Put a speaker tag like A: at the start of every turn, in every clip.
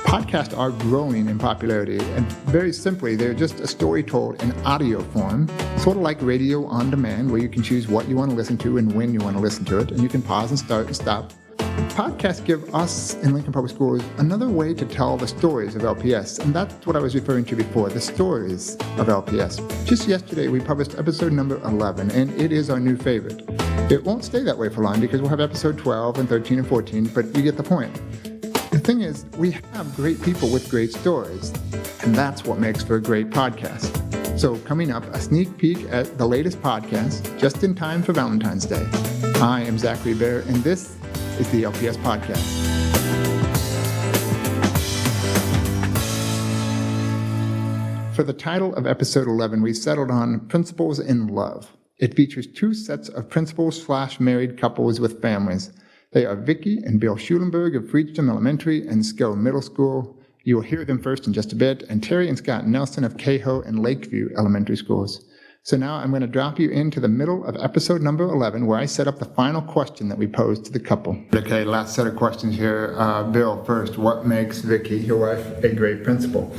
A: Podcasts are growing in popularity, and very simply, they're just a story told in audio form, sort of like radio on demand, where you can choose what you want to listen to and when you want to listen to it, and you can pause and start and stop. Podcasts give us in Lincoln Public Schools another way to tell the stories of LPS, and that's what I was referring to before, the stories of LPS. Just yesterday, we published episode number 11, and it is our new favorite. It won't stay that way for long because we'll have episode 12 and 13 and 14, but you get the point. The thing is, we have great people with great stories, and that's what makes for a great podcast. So coming up, a sneak peek at the latest podcast, just in time for Valentine's Day. I am Zachary Bear, and this is the LPS Podcast. For the title of episode 11, we settled on Principals in Love. It features two sets of principals/married couples with families. They are Vicky and Bill Schulenberg of Freedstrom Elementary and Sco Middle School. You will hear them first in just a bit, and Terry and Scott Nelson of Cahoe and Lakeview Elementary Schools. So now I'm going to drop you into the middle of episode number 11, where I set up the final question that we posed to the couple. Okay, last set of questions here. Bill, first, what makes Vicky, your wife, a great principal?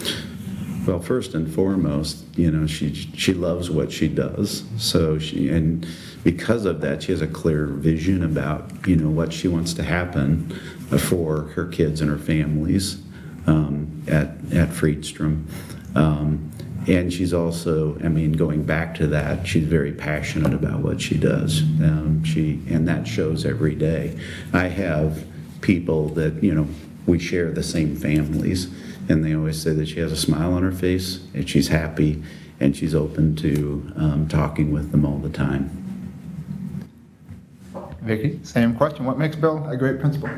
B: Well, first and foremost, she loves what she does. So and because of that, she has a clear vision about, what she wants to happen for her kids and her families at Freedstrom. And she's also, going back to that, she's very passionate about what she does. And that shows every day. I have people that, we share the same families, and they always say that she has a smile on her face, and she's happy, and she's open to talking with them all the time.
A: Vicky, same question. What makes Bill a great principal?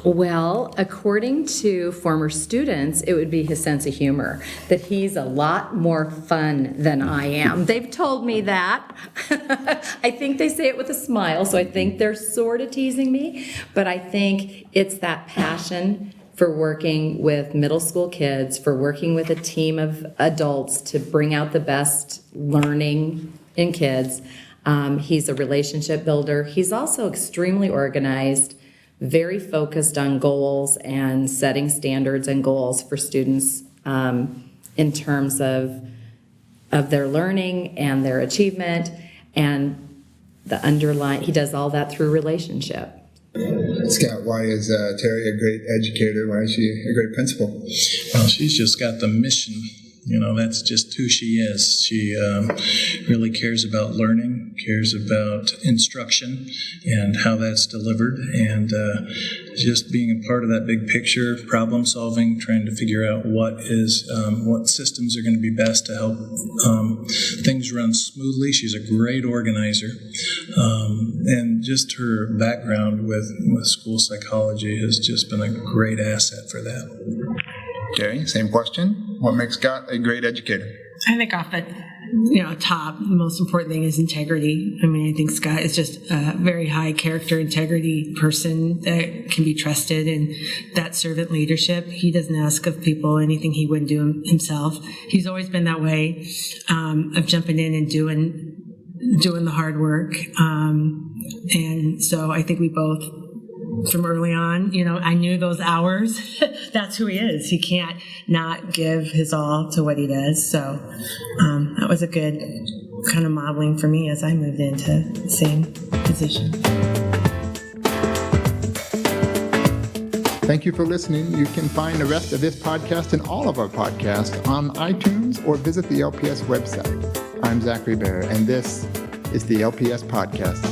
C: Well, according to former students, it would be his sense of humor, that he's a lot more fun than I am. They've told me that. I think they say it with a smile, so I think they're sort of teasing me, but I think it's that passion for working with middle school kids, for working with a team of adults to bring out the best learning in kids. He's a relationship builder. He's also extremely organized, very focused on goals and setting standards and goals for students in terms of their learning and their achievement, and he does all that through relationship.
A: Scott, why is Terry a great educator? Why is she a great principal?
D: Well, she's just got the mission. That's just who she is. She really cares about learning, cares about instruction and how that's delivered, and just being a part of that big picture, problem solving, trying to figure out what systems are going to be best to help things run smoothly. She's a great organizer, and just her background with school psychology has just been a great asset for that.
A: Jerry, same question. What makes Scott a great educator?
E: I think off at top, the most important thing is integrity. I think Scott is just a very high character integrity person that can be trusted, and that servant leadership. He doesn't ask of people anything he wouldn't do himself. He's always been that way, of jumping in and doing the hard work. And so I think we both, from early on, I knew those hours. That's who he is. He can't not give his all to what he does. So that was a good kind of modeling for me as I moved into the same position.
A: Thank you for listening. You can find the rest of this podcast and all of our podcasts on iTunes or visit the LPS website. I'm Zachary Bear, and this is the LPS Podcast.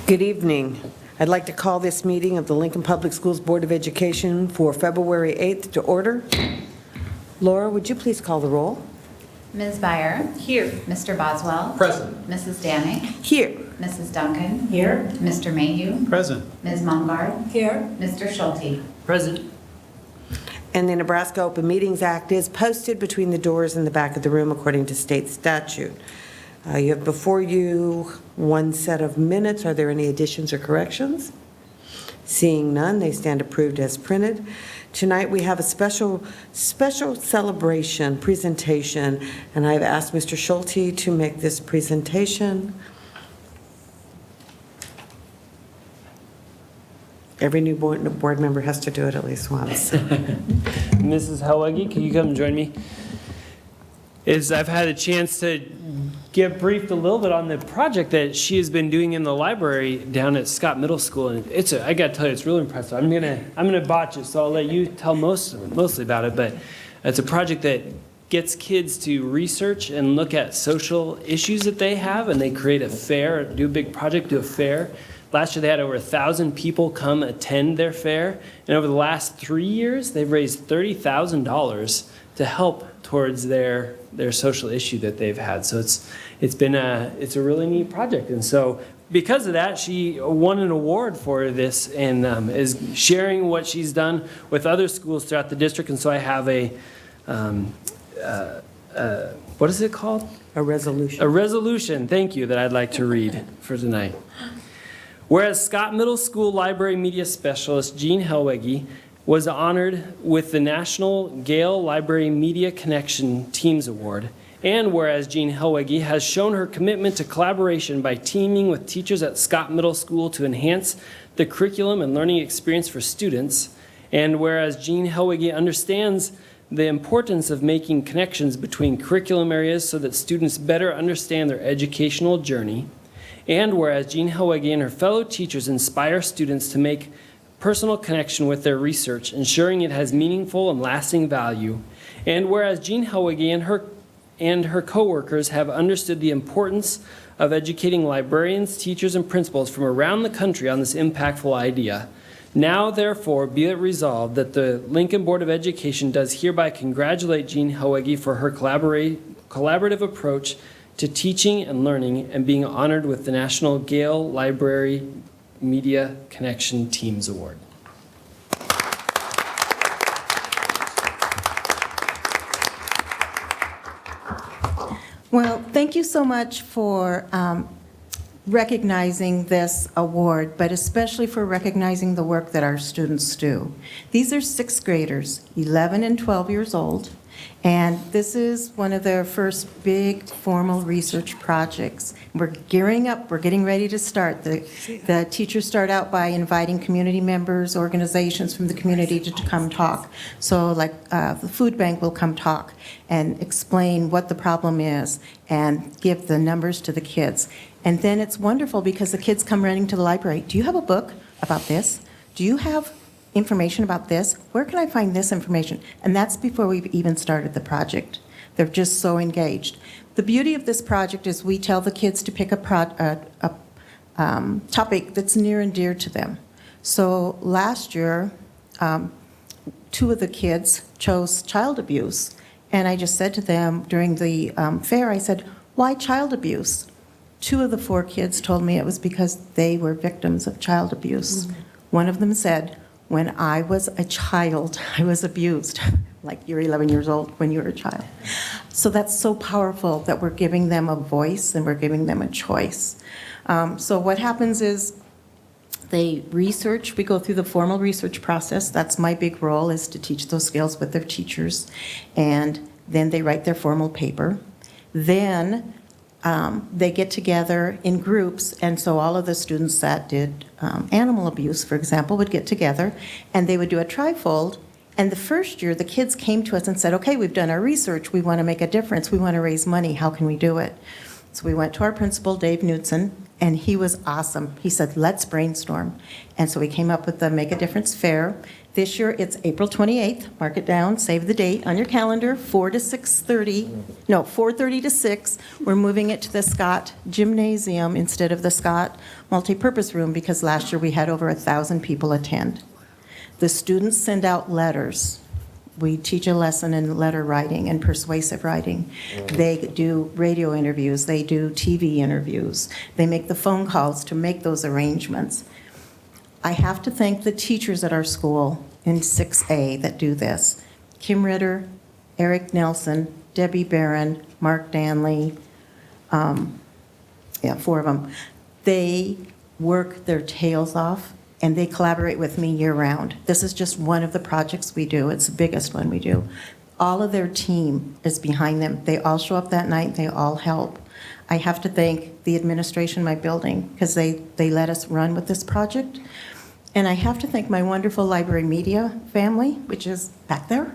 F: Good evening. I'd like to call this meeting of the Lincoln Public Schools Board of Education for February 8th to order. Laura, would you please call the roll?
G: Ms. Byer.
F: Here.
G: Mr. Boswell.
H: Present.
G: Mrs. Danek.
F: Here.
G: Mrs. Duncan.
F: Here.
G: Mr. Mayhew.
H: Present.
G: Ms. Mungard.
F: Here.
G: Mr. Schulte.
H: Present.
F: And the Nebraska Open Meetings Act is posted between the doors in the back of the room according to state statute. You have before you one set of minutes. Are there any additions or corrections? Seeing none, they stand approved as printed. Tonight, we have a special celebration presentation, and I've asked Mr. Schulte to make this presentation. Every new board member has to do it at least once.
H: Mrs. Helwege, can you come and join me? I've had a chance to get briefed a little bit on the project that she has been doing in the library down at Scott Middle School, and I got to tell you, it's really impressive. I'm gonna botch it, so I'll let you tell mostly about it. But it's a project that gets kids to research and look at social issues that they have, and they create a fair, do a big project, do a fair. Last year, they had over 1,000 people come attend their fair, and over the last 3 years, they've raised $30,000 to help towards their social issue that they've had. So it's a really neat project, and so because of that, she won an award for this, and is sharing what she's done with other schools throughout the district. And so I have what is it called?
F: A resolution.
H: A resolution, thank you, that I'd like to read for tonight. Whereas Scott Middle School Library Media Specialist Jean Helwege was honored with the National Gale Library Media Connection Teams Award, and whereas Jean Helwege has shown her commitment to collaboration by teaming with teachers at Scott Middle School to enhance the curriculum and learning experience for students, and whereas Jean Helwege understands the importance of making connections between curriculum areas so that students better understand their educational journey, and whereas Jean Helwege and her fellow teachers inspire students to make personal connection with their research, ensuring it has meaningful and lasting value, and whereas Jean Helwege and her coworkers have understood the importance of educating librarians, teachers, and principals from around the country on this impactful idea, now therefore be it resolved that the Lincoln Board of Education does hereby congratulate Jean Helwege for her collaborative approach to teaching and learning, and being honored with the National Gale Library Media Connection Teams Award.
I: Well, thank you so much for recognizing this award, but especially for recognizing the work that our students do. These are sixth graders, 11 and 12 years old, and this is one of their first big formal research projects. We're gearing up, we're getting ready to start. The teachers start out by inviting community members, organizations from the community to come talk. So like the food bank will come talk and explain what the problem is and give the numbers to the kids. And then it's wonderful because the kids come running to the library. Do you have a book about this? Do you have information about this? Where can I find this information? And that's before we've even started the project. They're just so engaged. The beauty of this project is we tell the kids to pick a topic that's near and dear to them. So last year, 2 of the kids chose child abuse. And I just said to them during the fair, I said, why child abuse? 2 of the 4 kids told me it was because they were victims of child abuse. Mm-hmm. One of them said, when I was a child, I was abused. Like you're 11 years old when you were a child. So that's so powerful that we're giving them a voice and we're giving them a choice. So what happens is they research, we go through the formal research process. That's my big role, is to teach those skills with their teachers. And then they write their formal paper. Then they get together in groups, and so all of the students that did animal abuse, for example, would get together, and they would do a trifold. And the first year, the kids came to us and said, okay, we've done our research, we want to make a difference, we want to raise money, how can we do it? So we went to our principal, Dave Knudsen, and he was awesome. He said, let's brainstorm. And so we came up with the Make a Difference Fair. This year, it's April 28th. Mark it down, save the date on your calendar, 4:30 to 6. We're moving it to the Scott Gymnasium instead of the Scott Multipurpose Room because last year we had over 1,000 people attend. The students send out letters. We teach a lesson in letter writing and persuasive writing. They do radio interviews. They do TV interviews. They make the phone calls to make those arrangements. I have to thank the teachers at our school in 6A that do this. Kim Ritter, Eric Nelson, Debbie Barron, Mark Danley, 4 of them. They work their tails off, and they collaborate with me year-round. This is just one of the projects we do. It's the biggest one we do. All of their team is behind them. They all show up that night. They all help. I have to thank the administration of my building because they let us run with this project. And I have to thank my wonderful library media family, which is back there.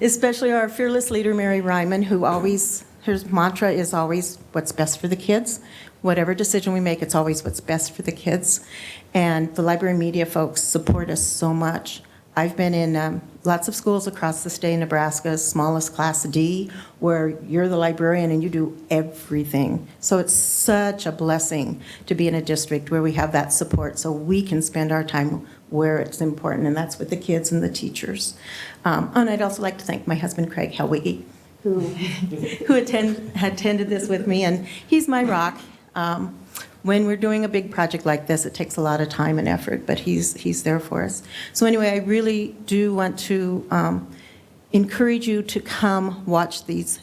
I: Especially our fearless leader, Mary Ryman, who always, her mantra is always what's best for the kids. Whatever decision we make, it's always what's best for the kids. And the library media folks support us so much. I've been in lots of schools across the state of Nebraska, smallest class D, where you're the librarian and you do everything. So it's such a blessing to be in a district where we have that support so we can spend our time where it's important, and that's with the kids and the teachers. And I'd also like to thank my husband, Craig Helwiggy, who attended this with me, and he's my rock. When we're doing a big project like this, it takes a lot of time and effort, but he's there for us. So anyway, I really do want to encourage you to come watch these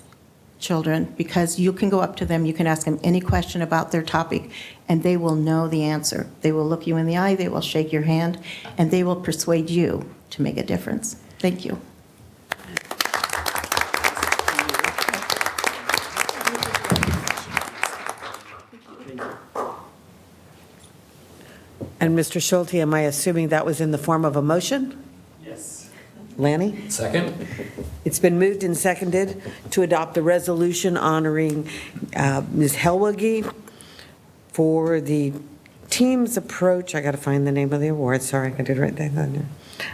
I: children, because you can go up to them, you can ask them any question about their topic, and they will know the answer. They will look you in the eye, they will shake your hand, and they will persuade you to make a difference. Thank you.
F: And Mr. Schulte, am I assuming that was in the form of a motion?
H: Yes.
F: Lanny?
J: Second?
F: It's been moved and seconded to adopt the resolution honoring Ms. Helwiggy for the team's approach. I got to find the name of the award. Sorry, I did write that down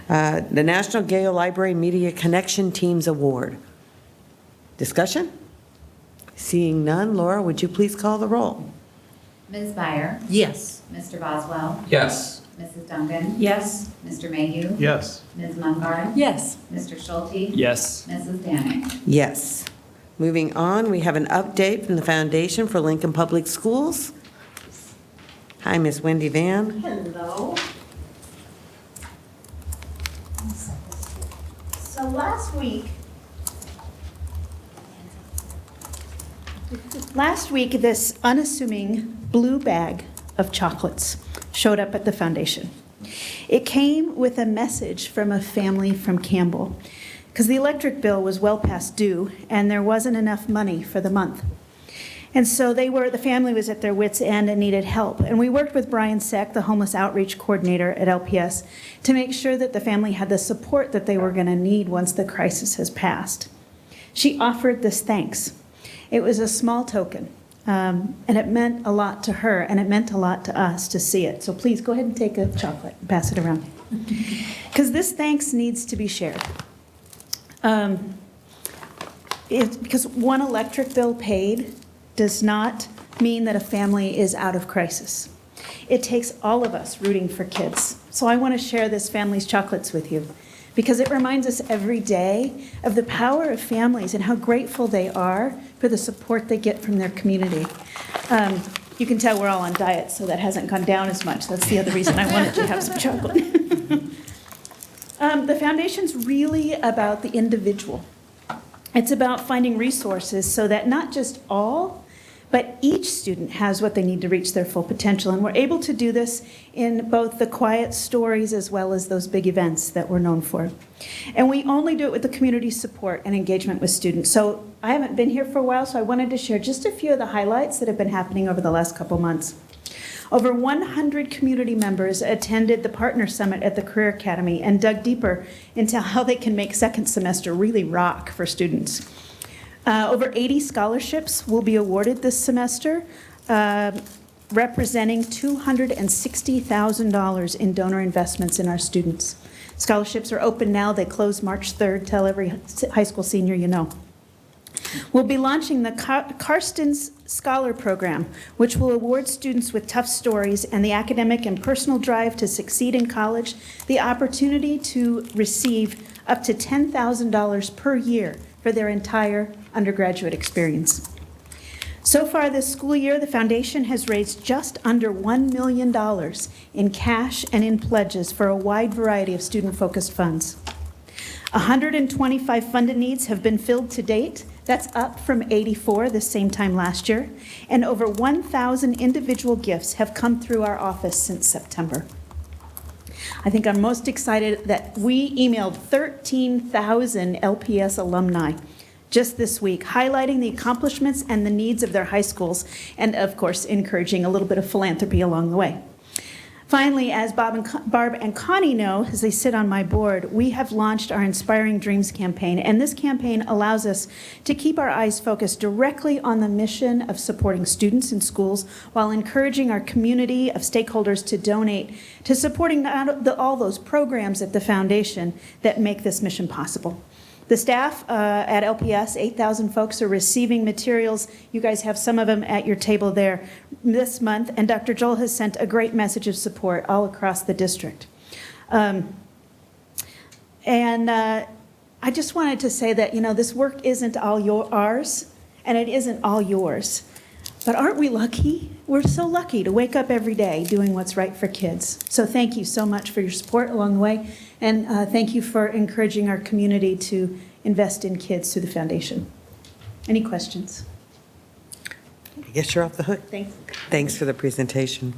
F: there. The National Gale Library Media Connection Teams Award. Discussion? Seeing none, Laura, would you please call the roll?
G: Ms. Byer.
I: Yes.
G: Mr. Boswell.
J: Yes.
G: Mrs. Duncan.
I: Yes.
G: Mr. Mayhew.
D: Yes.
G: Ms. Mungard.
I: Yes.
G: Mr. Schulte.
H: Yes.
G: Mrs. Danick.
F: Yes. Moving on, we have an update from the Foundation for Lincoln Public Schools. Hi, Ms. Wendy Van.
K: Hello. So last week, this unassuming blue bag of chocolates showed up at the foundation. It came with a message from a family from Campbell, because the electric bill was well past due and there wasn't enough money for the month. And so the family was at their wits' end and needed help. And we worked with Brian Seck, the homeless outreach coordinator at LPS, to make sure that the family had the support that they were going to need once the crisis has passed. She offered this thanks. It was a small token, and it meant a lot to her, and it meant a lot to us to see it. So please go ahead and take a chocolate and pass it around. Because this thanks needs to be shared. Because one electric bill paid does not mean that a family is out of crisis. It takes all of us rooting for kids. So I want to share this family's chocolates with you, because it reminds us every day of the power of families and how grateful they are for the support they get from their community. You can tell we're all on diet, so that hasn't gone down as much. That's the other reason I wanted to have some chocolate. The foundation's really about the individual. It's about finding resources so that not just all, but each student has what they need to reach their full potential. And we're able to do this in both the quiet stories as well as those big events that we're known for. And we only do it with the community support and engagement with students. So I haven't been here for a while, so I wanted to share just a few of the highlights that have been happening over the last couple months. Over 100 community members attended the Partner Summit at the Career Academy and dug deeper into how they can make second semester really rock for students. Over 80 scholarships will be awarded this semester, representing $260,000 in donor investments in our students. Scholarships are open now. They close March 3rd. Tell every high school senior you know. We'll be launching the Carstens Scholar program, which will award students with tough stories and the academic and personal drive to succeed in college the opportunity to receive up to $10,000 per year for their entire undergraduate experience. So far this school year, the foundation has raised just under $1 million in cash and in pledges for a wide variety of student-focused funds. 125 funded needs have been filled to date. That's up from 84 the same time last year, and over 1,000 individual gifts have come through our office since September. I think I'm most excited that we emailed 13,000 LPS alumni just this week, highlighting the accomplishments and the needs of their high schools, and of course, encouraging a little bit of philanthropy along the way. Finally, as Barb and Connie know, as they sit on my board, we have launched our Inspiring Dreams campaign, and this campaign allows us to keep our eyes focused directly on the mission of supporting students in schools while encouraging our community of stakeholders to donate to supporting all those programs at the foundation that make this mission possible. The staff at LPS, 8,000 folks, are receiving materials. You guys have some of them at your table there this month, and Dr. Joel has sent a great message of support all across the district. I just wanted to say that, this work isn't all ours, and it isn't all yours. But aren't we lucky? We're so lucky to wake up every day doing what's right for kids. So thank you so much for your support along the way, and thank you for encouraging our community to invest in kids through the foundation. Any questions?
F: I guess you're off the hook.
K: Thanks.
F: Thanks for the presentation.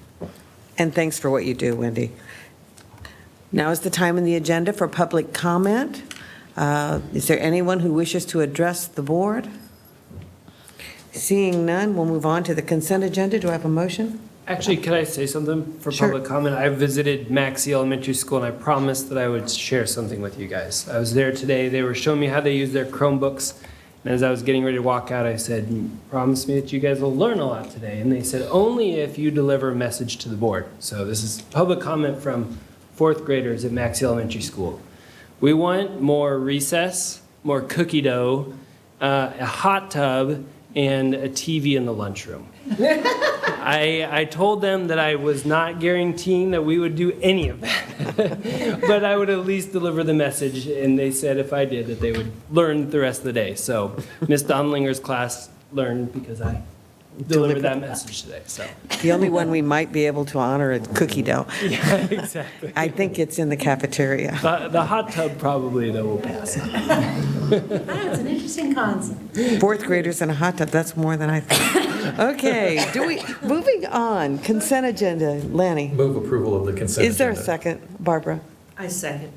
F: And thanks for what you do, Wendy. Now is the time in the agenda for public comment. Is there anyone who wishes to address the board? Seeing none, we'll move on to the consent agenda. Do I have a motion?
H: Actually, could I say something for
F: Sure.
H: public comment? I visited Maxey Elementary School, and I promised that I would share something with you guys. I was there today. They were showing me how they use their Chromebooks, and as I was getting ready to walk out, I said, promise me that you guys will learn a lot today. And they said, only if you deliver a message to the board. So this is public comment from fourth graders at Maxey Elementary School. We want more recess, more cookie dough, a hot tub, and a TV in the lunchroom. I told them that I was not guaranteeing that we would do any of that, but I would at least deliver the message, and they said if I did, that they would learn the rest of the day. So Miss Donlinger's class learned because I delivered that message today. So
F: The only one we might be able to honor is cookie dough.
H: yeah, exactly.
F: I think it's in the cafeteria.
H: The hot tub probably, though, will pass.
I: That's an interesting concept.
F: Fourth graders in a hot tub, that's more than I thought. Okay, moving on, consent agenda, Lanny.
J: Move approval of the consent agenda.
F: Is there a second? Barbara?
E: I second.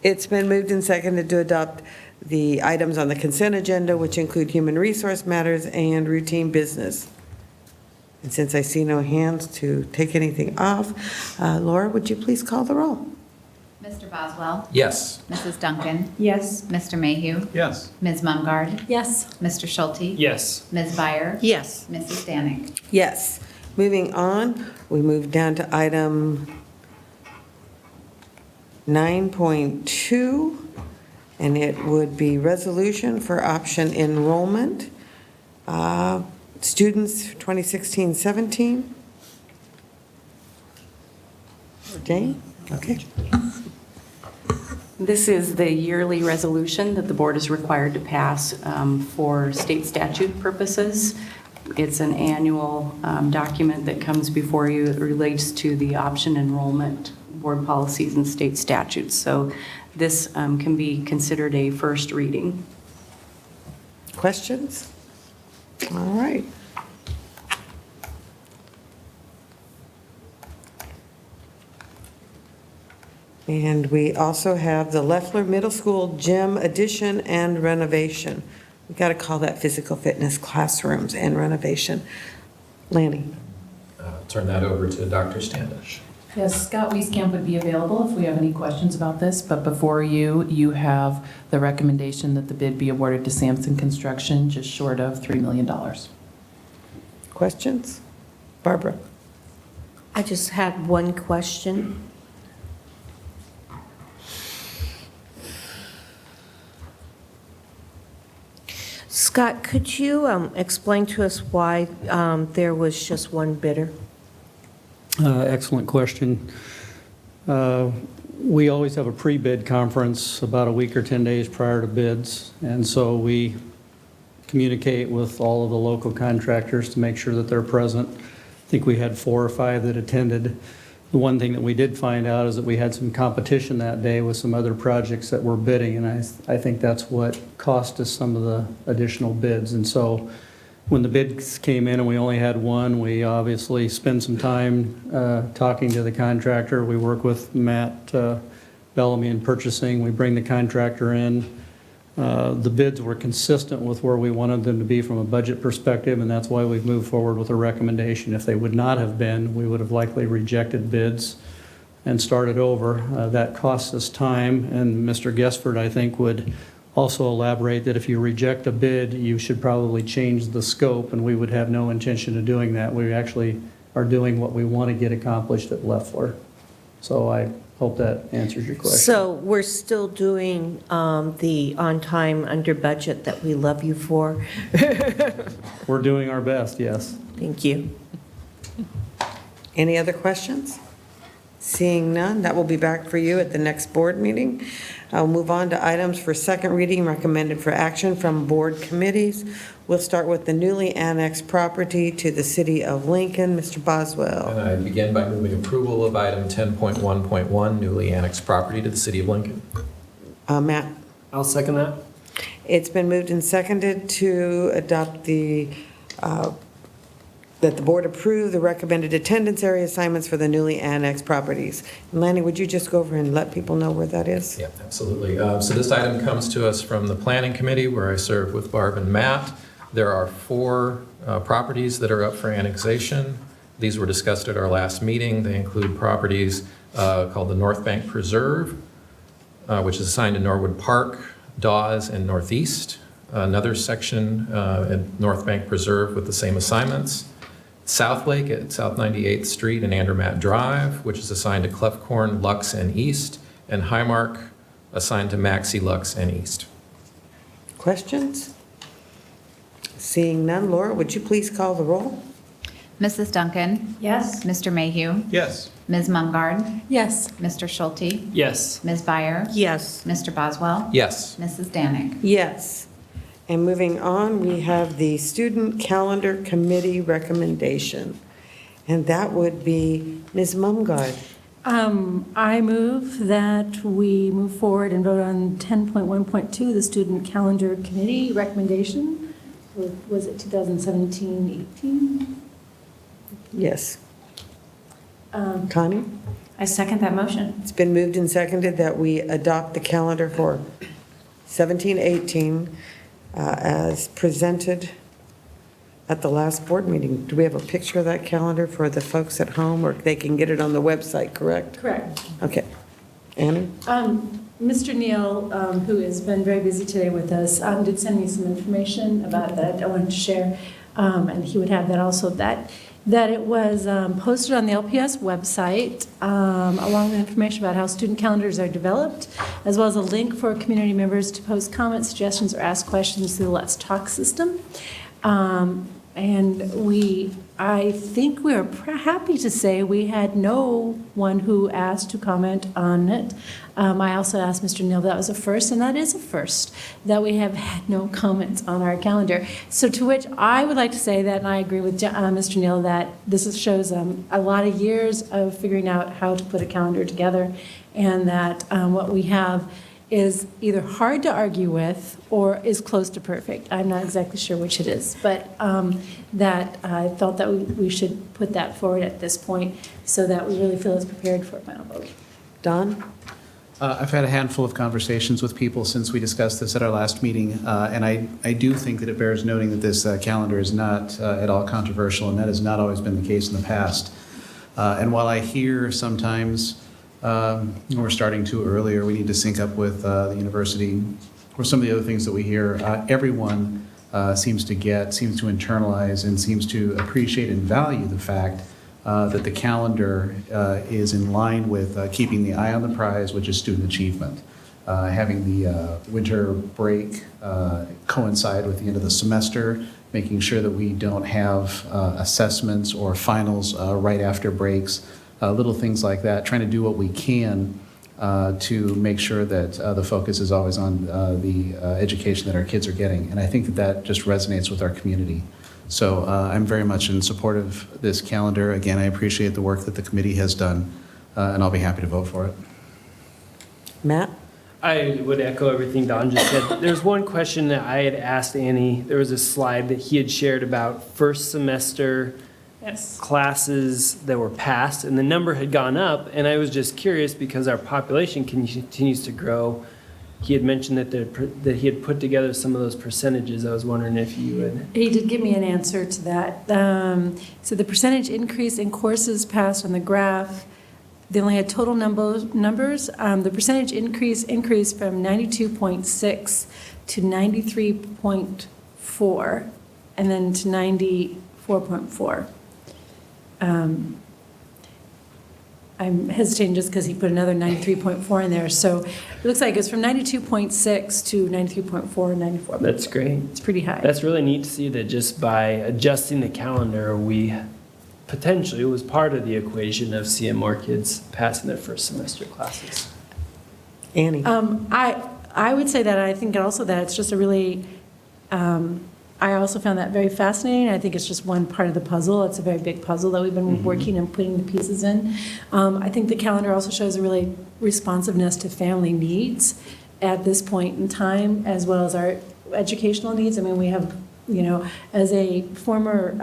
F: It's been moved and seconded to adopt the items on the consent agenda, which include human resource matters and routine business. And since I see no hands to take anything off, Laura, would you please call the roll?
G: Mr. Boswell?
J: Yes.
G: Mrs. Duncan?
E: Yes.
G: Mr. Mayhew?
J: Yes.
G: Ms. Mungard?
I: Yes.
G: Mr. Schulte?
H: Yes.
G: Ms. Byer?
E: Yes.
G: Mrs. Stanek?
F: Yes. Moving on, we move down to item 9.2, and it would be resolution for option enrollment. Students 2016-17. Jane? Okay.
L: This is the yearly resolution that the board is required to pass for state statute purposes. It's an annual document that comes before you. It relates to the option enrollment board policies and state statutes. So this can be considered a first reading.
F: Questions? All right. And we also have the Leffler Middle School gym addition and renovation. We got to call that physical fitness classrooms and renovation. Lanny?
J: Turn that over to Dr. Standish.
M: Yes, Scott Wieskamp would be available if we have any questions about this, but before you have the recommendation that the bid be awarded to Sampson Construction, just short of $3 million.
F: Questions? Barbara?
N: I just had one question. Scott, could you explain to us why there was just one bidder?
O: Excellent question. We always have a pre-bid conference about a week or 10 days prior to bids, and so we communicate with all of the local contractors to make sure that they're present. I think we had 4 or 5 that attended. The one thing that we did find out is that we had some competition that day with some other projects that were bidding, and I think that's what cost us some of the additional bids. And so when the bids came in and we only had one, we obviously spent some time talking to the contractor. We work with Matt Bellamy in purchasing. We bring the contractor in. The bids were consistent with where we wanted them to be from a budget perspective, and that's why we've moved forward with a recommendation. If they would not have been, we would have likely rejected bids and started over. That costs us time, and Mr. Gesford, I think, would also elaborate that if you reject a bid, you should probably change the scope, and we would have no intention of doing that. We actually are doing what we want to get accomplished at Leffler. So I hope that answers your question.
N: So we're still doing the on time, under budget that we love you for?
O: We're doing our best, yes.
N: Thank you.
F: Any other questions? Seeing none, that will be back for you at the next board meeting. I'll move on to items for second reading recommended for action from board committees. We'll start with the newly annexed property to the city of Lincoln. Mr. Boswell.
J: And I begin by moving approval of item 10.1.1, newly annexed property to the city of Lincoln.
F: Matt.
H: I'll second that.
F: It's been moved and seconded to adopt that the board approve the recommended attendance area assignments for the newly annexed properties. And Lanny, would you just go over and let people know where that is?
J: Yeah, absolutely. So this item comes to us from the Planning Committee, where I serve with Barb and Matt. There are 4 properties that are up for annexation. These were discussed at our last meeting. They include properties called the North Bank Preserve, which is assigned to Norwood Park, Dawes, and Northeast. Another section at North Bank Preserve with the same assignments. South Lake at South 98th Street and Andermatt Drive, which is assigned to Clefcorn, Lux, and East, and Highmark assigned to Maxey, Lux, and East.
F: Questions? Seeing none, Laura, would you please call the roll?
G: Mrs. Duncan?
K: Yes.
G: Mr. Mayhew?
J: Yes.
G: Ms. Mungard?
K: Yes.
G: Mr. Schulte?
H: Yes.
G: Ms. Byer?
N: Yes.
G: Mr. Boswell?
J: Yes.
G: Mrs. Danick?
F: Yes. And moving on, we have the Student Calendar Committee recommendation. And that would be Ms. Mumgard.
K: I move that we move forward and vote on 10.1.2, the Student Calendar Committee recommendation. Was it 2017-18?
F: Yes. Connie?
G: I second that motion.
F: It's been moved and seconded that we adopt the calendar for 17-18 as presented at the last board meeting. Do we have a picture of that calendar for the folks at home, or they can get it on the website, correct?
K: Correct.
F: Okay. Annie?
K: Mr. Neal, who has been very busy today with us, did send me some information about that I wanted to share, and he would have that also, that it was posted on the LPS website, along with information about how student calendars are developed, as well as a link for community members to post comments, suggestions, or ask questions through the Let's Talk system. And I think we're happy to say we had no one who asked to comment on it. I also asked Mr. Neal, that was a first, and that is a first, that we have had no comments on our calendar. So to which I would like to say that, and I agree with Mr. Neal, that this shows a lot of years of figuring out how to put a calendar together, and that what we have is either hard to argue with or is close to perfect. I'm not exactly sure which it is, but that I felt that we should put that forward at this point so that we really feel it's prepared for a final vote.
F: Don?
P: I've had a handful of conversations with people since we discussed this at our last meeting, and I do think that it bears noting that this calendar is not at all controversial, and that has not always been the case in the past. And while I hear sometimes we're starting too early, or we need to sync up with the university, or some of the other things that we hear, everyone seems to internalize and seems to appreciate and value the fact that the calendar is in line with keeping the eye on the prize, which is student achievement. Having the winter break coincide with the end of the semester, making sure that we don't have assessments or finals right after breaks, little things like that, trying to do what we can to make sure that the focus is always on the education that our kids are getting. And I think that just resonates with our community. So I'm very much in support of this calendar. Again, I appreciate the work that the committee has done. and I'll be happy to vote for it.
F: Matt?
H: I would echo everything Don just said. There's one question that I had asked Annie. There was a slide that he had shared about first semester classes that were passed, and the number had gone up, and I was just curious because our population continues to grow. He had mentioned that he had put together some of those percentages. I was wondering if you would.
Q: He did give me an answer to that. So the percentage increase in courses passed on the graph, they only had total numbers. The percentage increased from 92.6 to 93.4, and then to 94.4. I'm hesitating just because he put another 93.4 in there. So it looks like it's from 92.6 to 93.4 and 94.
H: That's great.
Q: It's pretty high.
H: That's really neat to see that just by adjusting the calendar, we potentially was part of the equation of seeing more kids passing their first semester classes.
F: Annie?
Q: I would say that I think also that it's just a really, I also found that very fascinating. I think it's just one part of the puzzle. It's a very big puzzle that we've been working and putting the pieces in. I think the calendar also shows a really responsiveness to family needs at this point in time, as well as our educational needs. I mean, we have, as a former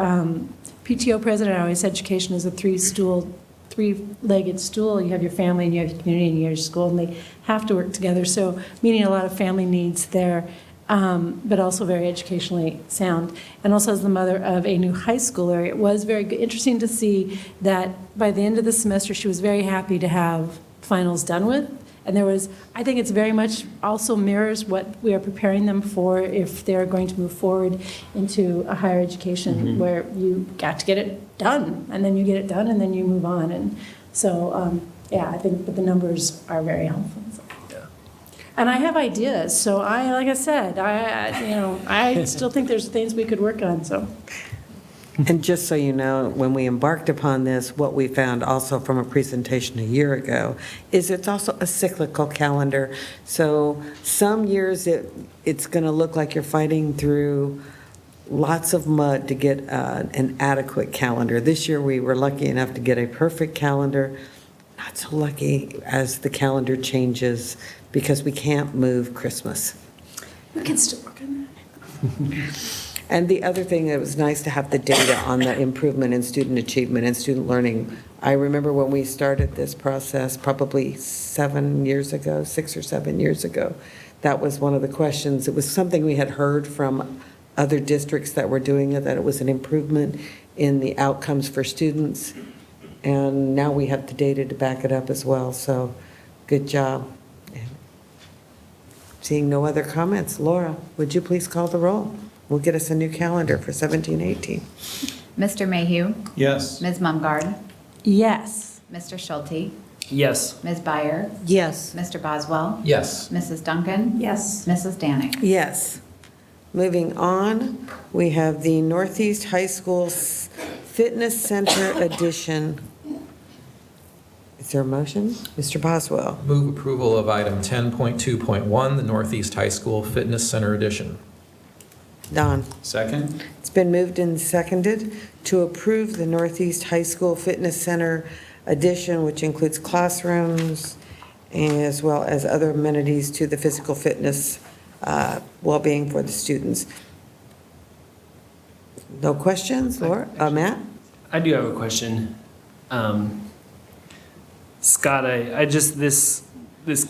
Q: PTO president, I always said education is a three-legged stool. You have your family, and you have your community, and you have your school, and they have to work together. So meeting a lot of family needs there. But also very educationally sound. And also as the mother of a new high schooler, it was very interesting to see that by the end of the semester, she was very happy to have finals done with. And I think it's very much also mirrors what we are preparing them for if they're going to move forward into a higher education where you got to get it done, and then you get it done, and then you move on. And so, I think that the numbers are very helpful. And I have ideas, so like I said, I still think there's things we could work on, so.
F: And just so you know, when we embarked upon this, what we found also from a presentation a year ago is it's also a cyclical calendar. So some years it's going to look like you're fighting through lots of mud to get an adequate calendar. This year we were lucky enough to get a perfect calendar. Not so lucky as the calendar changes because we can't move Christmas.
Q: We can still work on that.
F: And the other thing, it was nice to have the data on the improvement in student achievement and student learning. I remember when we started this process, probably 6 or 7 years ago, that was one of the questions. It was something we had heard from other districts that were doing it, that it was an improvement in the outcomes for students. And now we have the data to back it up as well, so good job. Seeing no other comments, Laura, would you please call the roll? We'll get us a new calendar for 17-18.
G: Mr. Mayhew?
P: Yes.
G: Ms. Mumgarde?
Q: Yes.
G: Mr. Schulte?
H: Yes.
G: Ms. Byer?
F: Yes.
G: Mr. Boswell?
J: Yes.
G: Mrs. Duncan?
Q: Yes.
G: Mrs. Danick?
F: Yes. Moving on, we have the Northeast High School Fitness Center Edition. Is there a motion? Mr. Boswell.
J: Move approval of item 10.2.1, the Northeast High School Fitness Center Edition.
F: Don.
P: Second?
F: It's been moved and seconded to approve the Northeast High School Fitness Center Edition, which includes classrooms as well as other amenities to the physical fitness well-being for the students. No questions, Laura? Matt?
H: I do have a question. Scott, I just, this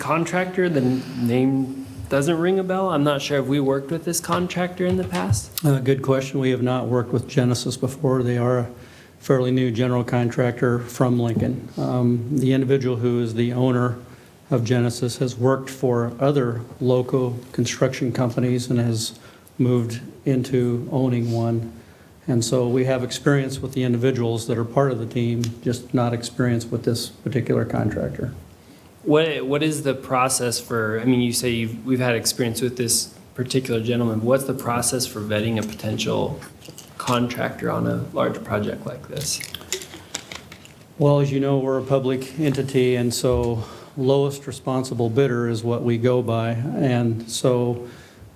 H: contractor, the name doesn't ring a bell. I'm not sure if we worked with this contractor in the past.
O: Good question. We have not worked with Genesis before. They are a fairly new general contractor from Lincoln. The individual who is the owner of Genesis has worked for other local construction companies and has moved into owning one. And so we have experience with the individuals that are part of the team, just not experience with this particular contractor.
H: What is the process for, I mean, you say we've had experience with this particular gentleman. What's the process for vetting a potential contractor on a large project like this?
O: Well, as you know, we're a public entity, and so lowest responsible bidder is what we go by. And so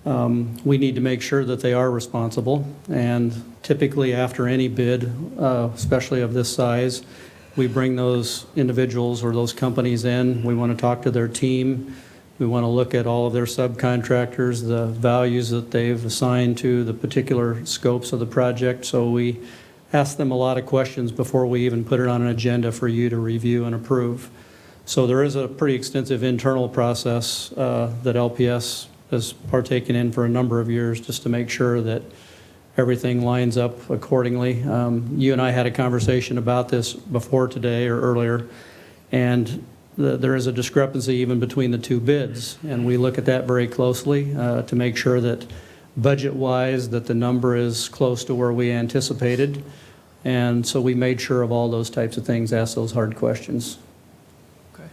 O: we need to make sure that they are responsible. And typically after any bid, especially of this size, We bring those individuals or those companies in. We want to talk to their team. We want to look at all of their subcontractors, the values that they've assigned to the particular scopes of the project. So we ask them a lot of questions before we even put it on an agenda for you to review and approve. So there is a pretty extensive internal process that LPS has partaken in for a number of years just to make sure that everything lines up accordingly. You and I had a conversation about this before today or earlier, and there is a discrepancy even between the two bids, and we look at that very closely to make sure that budget-wise that the number is close to where we anticipated. And so we made sure of all those types of things, asked those hard questions.
H: Okay.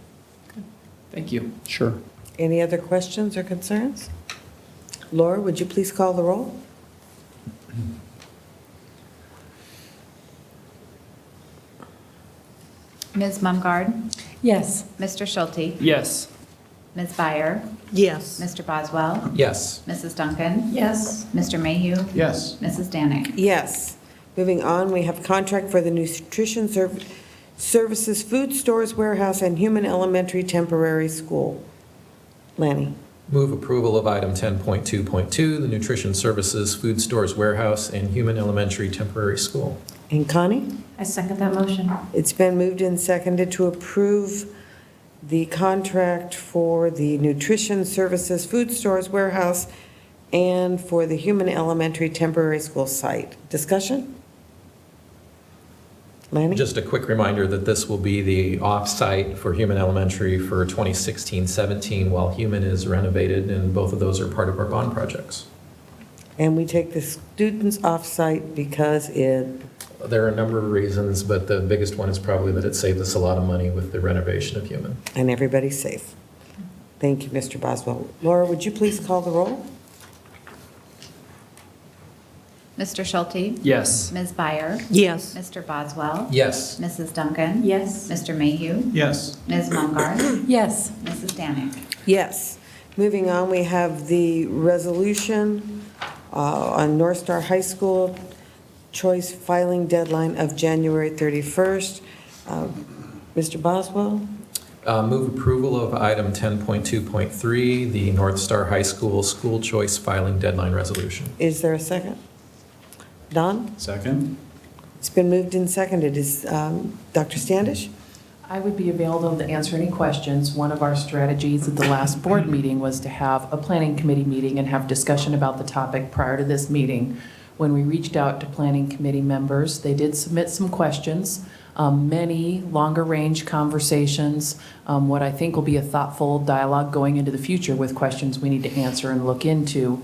H: Good. Thank you.
O: Sure.
F: Any other questions or concerns? Laura, would you please call the roll?
G: Ms. Mumgarde?
Q: Yes.
G: Mr. Schulte?
H: Yes.
G: Ms. Byer?
F: Yes.
G: Mr. Boswell?
J: Yes.
G: Mrs. Duncan?
Q: Yes.
G: Mr. Mayhew?
P: Yes.
G: Mrs. Danick?
F: Yes. Moving on, we have contract for the nutrition services, food stores, warehouse, and human elementary temporary school. Lanny.
J: Move approval of item 10.2.2, the nutrition services, food stores, warehouse, and human elementary temporary school.
F: And Connie?
Q: I second that motion.
F: It's been moved and seconded to approve the contract for the nutrition services, food stores, warehouse, and for the human elementary temporary school site. Discussion? Lanny?
J: Just a quick reminder that this will be the off-site for human elementary for 2016-17 while human is renovated, and both of those are part of our bond projects.
F: And we take the students off-site because
J: There are a number of reasons, but the biggest one is probably that it saved us a lot of money with the renovation of human.
F: and everybody's safe. Thank you, Mr. Boswell. Laura, would you please call the roll?
G: Mr. Schulte?
H: Yes.
G: Ms. Byer?
F: Yes.
G: Mr. Boswell?
J: Yes.
G: Mrs. Duncan?
Q: Yes.
G: Mr. Mayhew?
P: Yes.
G: Ms. Mumgarde?
Q: Yes.
G: Mrs. Danick?
F: Yes. Moving on, we have the resolution on Northstar High School choice filing deadline of January 31st. Mr. Boswell?
J: Move approval of item 10.2.3, the Northstar High School school choice filing deadline resolution.
F: Is there a second? Don?
P: Second.
F: It's been moved and seconded. Is Dr. Standish?
M: I would be available to answer any questions. One of our strategies at the last board meeting was to have a planning committee meeting and have discussion about the topic prior to this meeting. When we reached out to planning committee members, they did submit some questions, many longer range conversations, what I think will be a thoughtful dialogue going into the future with questions we need to answer and look into.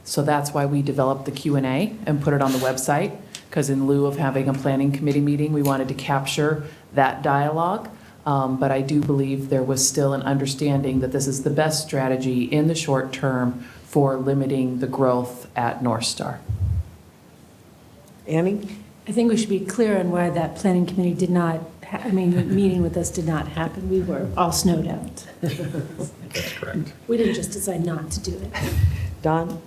M: So that's why we developed the Q&A and put it on the website, because in lieu of having a planning committee meeting, we wanted to capture that dialogue. But I do believe there was still an understanding that this is the best strategy in the short term for limiting the growth at Northstar.
F: Annie?
Q: I think we should be clear on why that planning committee did not, meeting with us did not happen. We were all snowed out.
J: That's correct.
Q: We didn't just decide not to do it.
F: Don?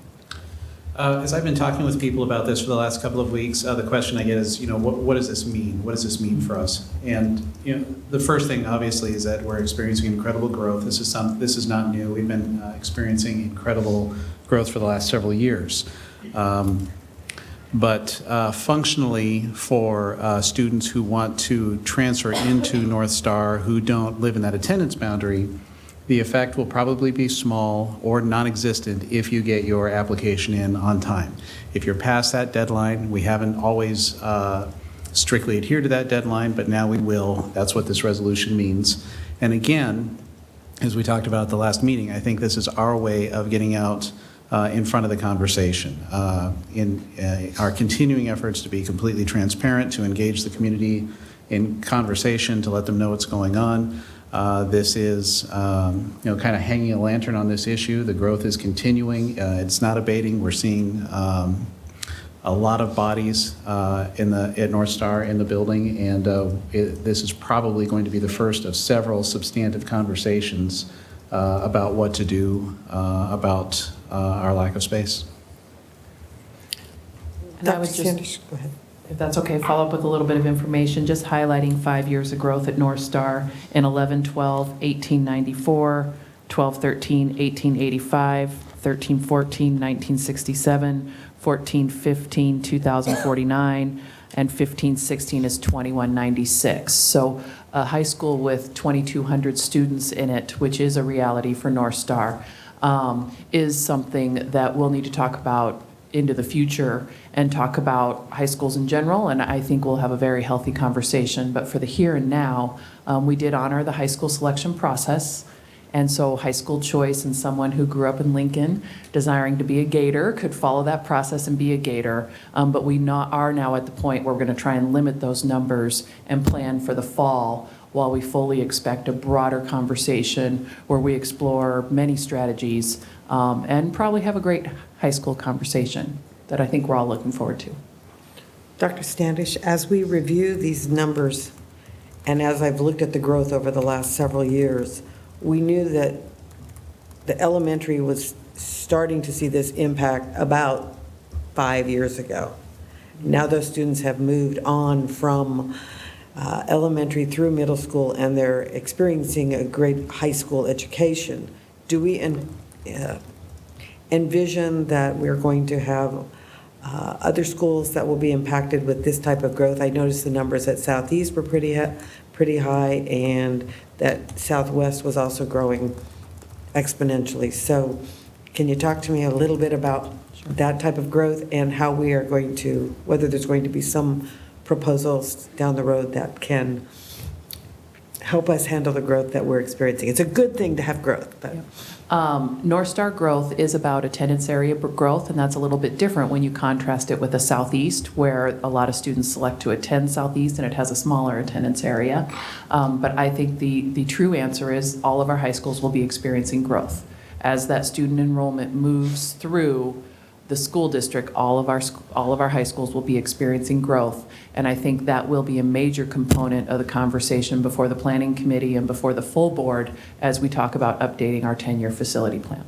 P: As I've been talking with people about this for the last couple of weeks, the question I get is, what does this mean? What does this mean for us? And the first thing, obviously, is that we're experiencing incredible growth. This is not new. We've been experiencing incredible growth for the last several years. But functionally, for students who want to transfer into Northstar who don't live in that attendance boundary, the effect will probably be small or non-existent if you get your application in on time. If you're past that deadline, we haven't always strictly adhered to that deadline, but now we will. That's what this resolution means. And again, as we talked about at the last meeting, I think this is our way of getting out in front of the conversation. In our continuing efforts to be completely transparent, to engage the community in conversation, to let them know what's going on. This is, kind of hanging a lantern on this issue. The growth is continuing. It's not abating. We're seeing a lot of bodies at Northstar in the building, and this is probably going to be the first of several substantive conversations about what to do about our lack of space.
Q: And I would
F: Dr. Sanders, go ahead.
M: if that's okay, follow up with a little bit of information, just highlighting 5 years of growth at Northstar in 11-12, 1894, 12-13, 1885, 13-14, 1967, 14-15, 2049, and 15-16 is 2196. So a high school with 2,200 students in it, which is a reality for Northstar, is something that we'll need to talk about into the future and talk about high schools in general, and I think we'll have a very healthy conversation. But for the here and now, we did honor the high school selection process. And so high school choice and someone who grew up in Lincoln desiring to be a Gator could follow that process and be a Gator. But we are now at the point where we're going to try and limit those numbers and plan for the fall, while we fully expect a broader conversation where we explore many strategies and probably have a great high school conversation that I think we're all looking forward to.
F: Dr. Standish, as we review these numbers, and as I've looked at the growth over the last several years, we knew that the elementary was starting to see this impact about 5 years ago. Now those students have moved on from elementary through middle school, and they're experiencing a great high school education. Do we envision that we're going to have other schools that will be impacted with this type of growth? I noticed the numbers at Southeast were pretty high, and that Southwest was also growing exponentially. So can you talk to me a little bit about that type of growth and how we are going to, whether there's going to be some proposals down the road that can help us handle the growth that we're experiencing? It's a good thing to have growth, but...
M: Northstar growth is about attendance area growth, and that's a little bit different when you contrast it with the Southeast, where a lot of students select to attend Southeast and it has a smaller attendance area. But I think the true answer is all of our high schools will be experiencing growth. As that student enrollment moves through the school district, all of our high schools will be experiencing growth, and I think that will be a major component of the conversation before the planning committee and before the full board as we talk about updating our 10-year facility plan.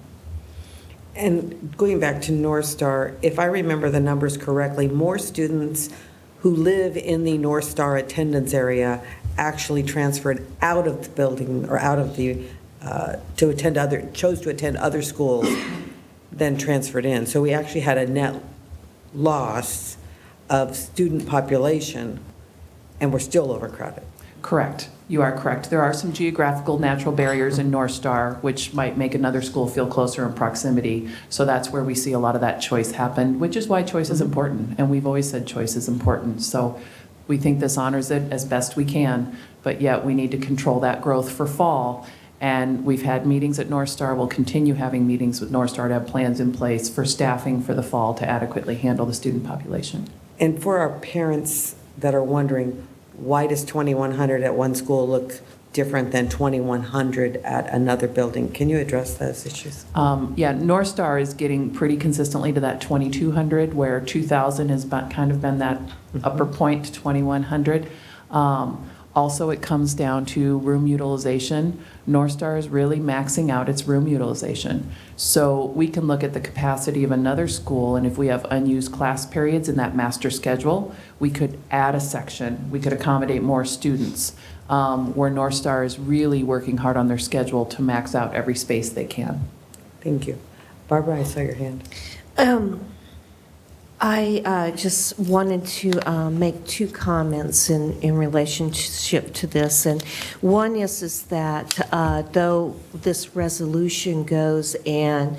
F: And going back to Northstar, if I remember the numbers correctly, more students who live in the Northstar attendance area actually transferred out of the building or out of the chose to attend other schools than transferred in. So we actually had a net loss of student population, and we're still overcrowded.
M: Correct. You are correct. There are some geographical natural barriers in Northstar which might make another school feel closer in proximity. So that's where we see a lot of that choice happen, which is why choice is important. And we've always said choice is important. So we think this honors it as best we can, but yet we need to control that growth for fall. And we've had meetings at Northstar. We'll continue having meetings with Northstar to have plans in place for staffing for the fall to adequately handle the student population.
F: And for our parents that are wondering, why does 2,100 at one school look different than 2,100 at another building? Can you address those issues?
M: Yeah, Northstar is getting pretty consistently to that 2,200, where 2,000 has kind of been that upper point to 2,100. Also, it comes down to room utilization. Northstar is really maxing out its room utilization. So we can look at the capacity of another school, and if we have unused class periods in that master schedule, we could add a section. We could accommodate more students, where Northstar is really working hard on their schedule to max out every space they can.
F: Thank you. Barbara, I saw your hand.
N: I just wanted to make two comments in relationship to this. And one is that though this resolution goes and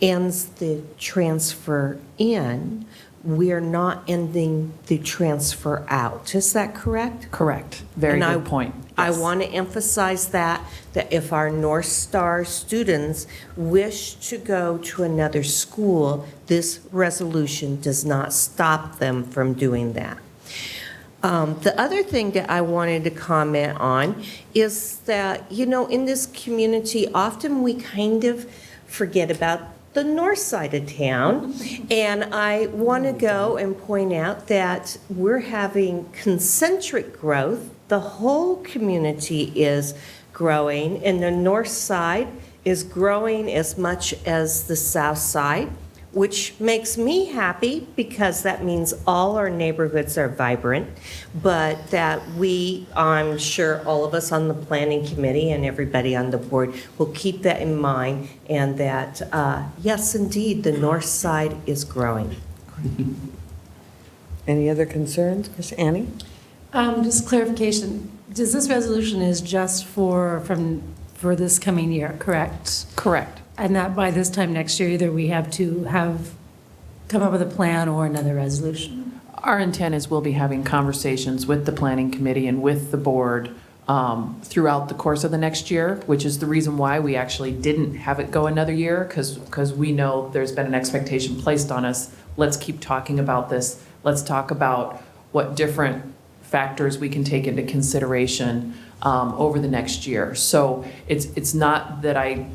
N: ends the transfer in, we are not ending the transfer out. Is that correct?
M: Correct. Very good point.
N: I want to emphasize that if our Northstar students wish to go to another school, this resolution does not stop them from doing that. The other thing that I wanted to comment on is that, in this community, often we kind of forget about the north side of town, and I want to go and point out that we're having concentric growth. The whole community is growing, and the north side is growing as much as the south side. which makes me happy because that means all our neighborhoods are vibrant, but that I'm sure all of us on the planning committee and everybody on the board will keep that in mind, and that, yes, indeed, the north side is growing.
F: Any other concerns? Annie?
Q: Just clarification, does this resolution is just for this coming year, correct?
M: Correct.
Q: And that by this time next year, either we have to come up with a plan or another resolution?
M: Our intent is we'll be having conversations with the planning committee and with the board throughout the course of the next year, which is the reason why we actually didn't have it go another year, because we know there's been an expectation placed on us. Let's keep talking about this. Let's talk about what different factors we can take into consideration over the next year. So it's not that I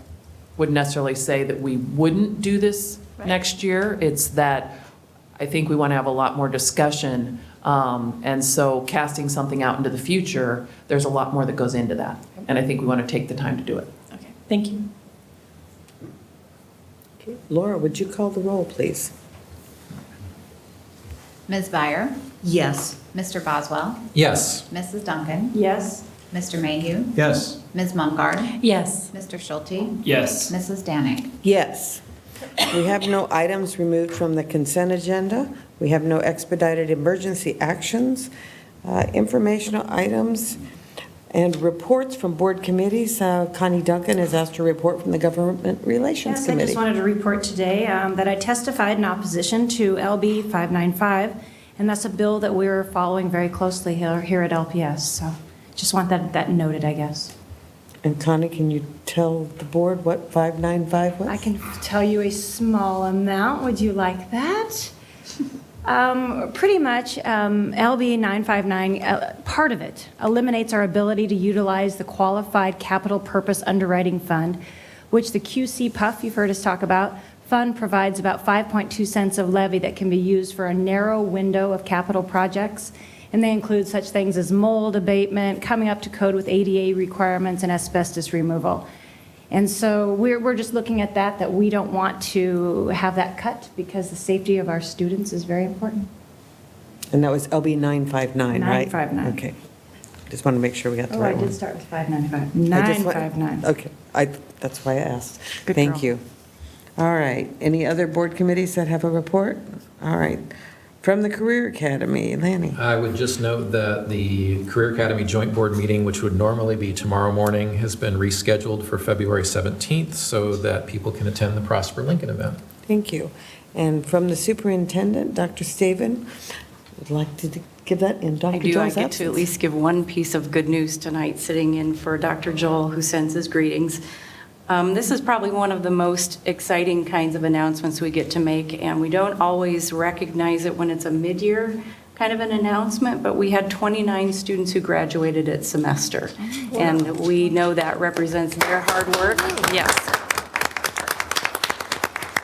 M: would necessarily say that we wouldn't do this next year. It's that I think we want to have a lot more discussion. And so casting something out into the future, there's a lot more that goes into that. And I think we want to take the time to do it.
Q: Okay, thank you.
F: Okay. Laura, would you call the roll, please?
G: Ms. Byer?
N: Yes.
G: Mr. Boswell?
J: Yes.
G: Mrs. Duncan?
Q: Yes.
G: Mr. Mayhew?
P: Yes.
G: Ms. Mungard?
Q: Yes.
G: Mr. Schulte?
H: Yes.
G: Mrs. Danik?
F: Yes. We have no items removed from the consent agenda. We have no expedited emergency actions, informational items, and reports from board committees. Connie Duncan has asked to report from the Government Relations
K: Yes, I
F: Committee.
K: just wanted to report today that I testified in opposition to LB 595, and that's a bill that we're following very closely here at LPS. So just want that noted, I guess.
F: And Connie, can you tell the board what 595 was?
K: I can tell you a small amount. Would you like that? Pretty much, LB 959, part of it eliminates our ability to utilize the Qualified Capital Purpose Underwriting Fund, which the QC PUF, you've heard us talk about, fund provides about 5.2 cents of levy that can be used for a narrow window of capital projects. And they include such things as mold abatement, coming up to code with ADA requirements, and asbestos removal. And so we're just looking at that we don't want to have that cut because the safety of our students is very important.
F: And that was LB 959, right?
K: 959.
F: Okay. Just want to make sure we got the
K: Oh,
F: right
K: I
F: one.
K: did start with 595.
F: I just want-
K: 959.
F: Okay, that's why I asked.
K: Good
F: Thank
K: girl.
F: you. All right, any other board committees that have a report? All right, from the Career Academy, Lanny.
J: I would just note that the Career Academy Joint Board meeting, which would normally be tomorrow morning, has been rescheduled for February 17th so that people can attend the Prosper Lincoln event.
F: Thank you. And from the superintendent, Dr. Staven, would like to give that in Dr.
L: I do.
F: Joel's
L: I get to at
F: absence.
L: least give one piece of good news tonight, sitting in for Dr. Joel, who sends his greetings. This is probably one of the most exciting kinds of announcements we get to make, and we don't always recognize it when it's a mid-year kind of an announcement, but we had 29 students who graduated at semester, and we know that represents their hard work. Yes.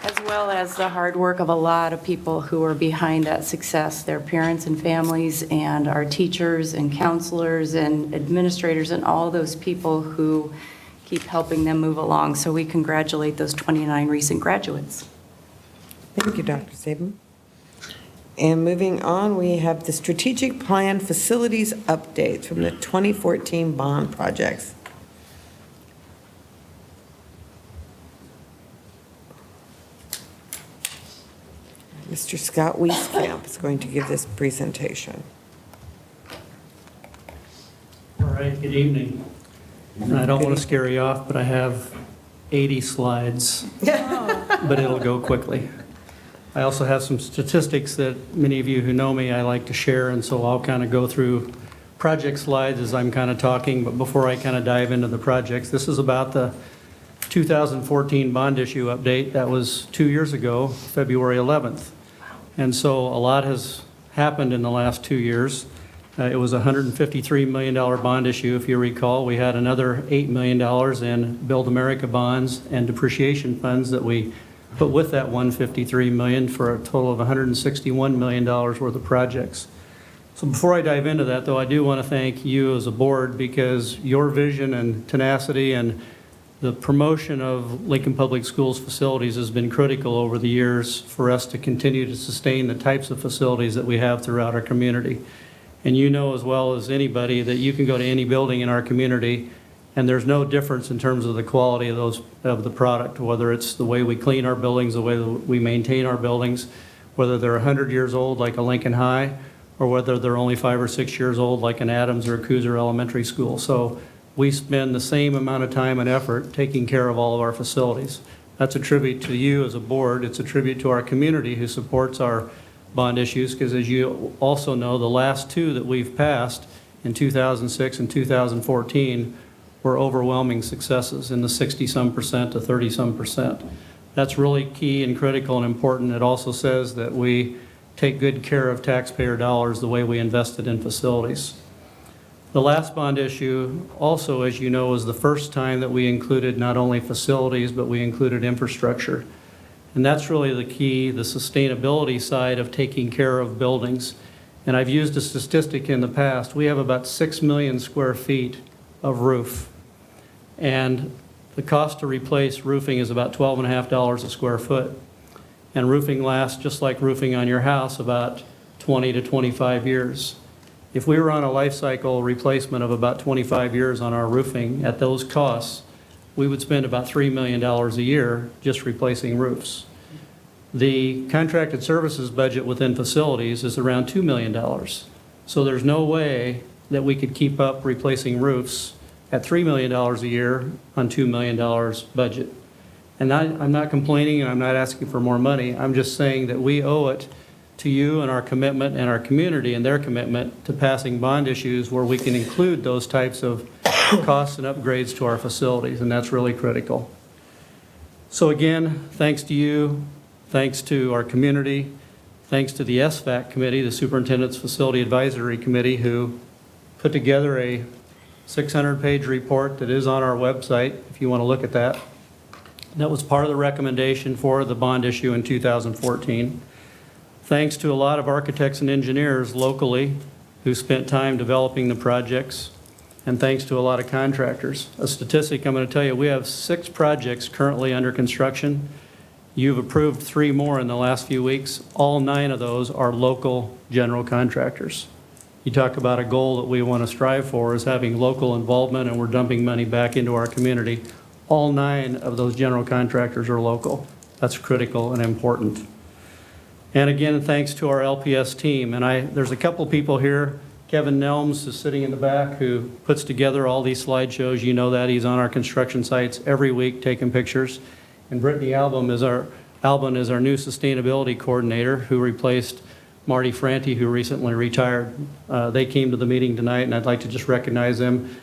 L: As well as the hard work of a lot of people who are behind that success, their parents and families, and our teachers and counselors and administrators and all those people who keep helping them move along. So we congratulate those 29 recent graduates.
F: Thank you, Dr. Saban. And moving on, we have the strategic plan facilities updates from the 2014 bond projects. Mr. Scott Wieskamp is going to give this presentation.
O: All right, good evening. I don't want to scare you off, but I have 80 slides, but it'll go quickly. I also have some statistics that many of you who know me, I like to share, and so I'll kind of go through project slides as I'm kind of talking, but before I kind of dive into the projects, this is about the 2014 bond issue update. That was 2 years ago, February 11th. And so a lot has happened in the last 2 years. It was a $153 million bond issue, if you recall. We had another $8 million in Build America bonds and depreciation funds that we put with that $153 million for a total of $161 million worth of projects. So before I dive into that, though, I do want to thank you as a board because your vision and tenacity and The promotion of Lincoln Public Schools facilities has been critical over the years for us to continue to sustain the types of facilities that we have throughout our community. And you know as well as anybody that you can go to any building in our community and there's no difference in terms of the quality of the product, whether it's the way we clean our buildings, the way that we maintain our buildings, whether they're 100 years old like a Lincoln High, or whether they're only 5 or 6 years old like an Adams or a Cooser Elementary School. So we spend the same amount of time and effort taking care of all of our facilities. That's a tribute to you as a board. It's a tribute to our community who supports our bond issues, because as you also know, the last two that we've passed in 2006 and 2014 were overwhelming successes in the 60-some% to 30-some%. That's really key and critical and important. It also says that we take good care of taxpayer dollars the way we invested in facilities. The last bond issue also, as you know, was the first time that we included not only facilities, but we included infrastructure. And that's really the key, the sustainability side of taking care of buildings. And I've used a statistic in the past. We have about 6 million square feet of roof. And the cost to replace roofing is about $12.50 a square foot. And roofing lasts, just like roofing on your house, about 20 to 25 years. If we were on a life cycle replacement of about 25 years on our roofing at those costs, we would spend about $3 million a year just replacing roofs. The contracted services budget within facilities is around $2 million. So there's no way that we could keep up replacing roofs at $3 million a year on $2 million budget. And I'm not complaining and I'm not asking for more money. I'm just saying that we owe it to you and our commitment and our community and their commitment to passing bond issues where we can include those types of costs and upgrades to our facilities, and that's really critical. So again, thanks to you, thanks to our community, thanks to the SFAC committee, the Superintendent's Facility Advisory Committee, who put together a 600-page report that is on our website if you want to look at that. That was part of the recommendation for the bond issue in 2014. Thanks to a lot of architects and engineers locally who spent time developing the projects, and thanks to a lot of contractors. A statistic I'm going to tell you, we have 6 projects currently under construction. You've approved 3 more in the last few weeks. All 9 of those are local general contractors. You talk about a goal that we want to strive for is having local involvement, and we're dumping money back into our community. All 9 of those general contractors are local. That's critical and important. And again, thanks to our LPS team. And there's a couple people here. Kevin Nelms is sitting in the back, who puts together all these slideshows. You know that. He's on our construction sites every week taking pictures. And Brittany Albin is our new sustainability coordinator, who replaced Marty Franti, who recently retired. They came to the meeting tonight, and I'd like to just recognize them.